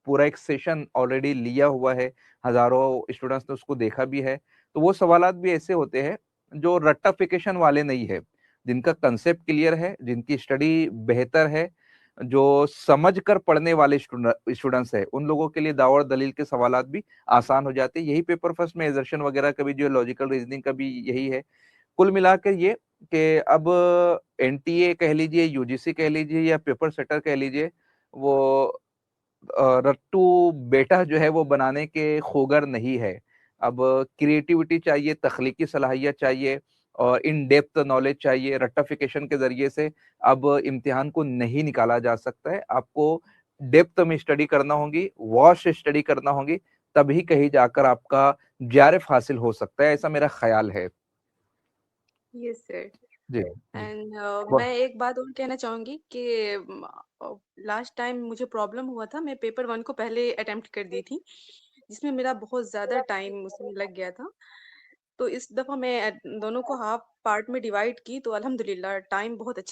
पूरा एक session already लिया हुआ है, हज़ारों स्टूडेंट्स ने उसको देखा भी है। तो वो सवालात भी ऐसे होते हैं जो रट्टाफिकेशन वाले नहीं है, जिनका कंसेप्ट क्लियर है, जिनकी स्टडी बेहतर है, जो समझ कर पढ़ने वाले स्टूडेंट्स हैं, उन लोगों के लिए दाव और दलील के सवालात भी आसान हो जाते हैं। यही पेपर फर्स्ट में एजर्शन वगैरह का भी जो लॉजिकल रीजनिंग का भी यही है। कुल मिलाकर ये कि अब एनटीए कह लीजिए, यूजीसी कह लीजिए या पेपर सेटर कह लीजिए, वो रट्टू बेटा जो है वो बनाने के खोगर नहीं है। अब क्रिएटिविटी चाहिए, तख्लीकी सलाहियत चाहिए और इन डेप्थ नॉलेज चाहिए। रट्टाफिकेशन के ज़रिए से अब इम्तिहान को नहीं निकाला जा सकता है। आपको डेप्थ में स्टडी करना होगी, वॉश स्टडी करना होगी, तभी कहीं जाकर आपका जेआरएफ हासिल हो सकता है, ऐसा मेरा ख़्याल है। Yes sir. जी, जी। एंड ब मैं एक बात और कहना चाहूँगी कि लास्ट टाइम मुझे प्रॉब्लम हुआ था, मैं पेपर 1 को पहले अटेम्प्ट कर दी थी, जिसमें मेरा बहुत ज़्यादा टाइम उसमें लग गया था। तो इस दफ़ा मैं दोनों को हाफ पार्ट में डिवाइड की, तो अल्हम्दुलिल्लाह टाइम बहुत अच्छा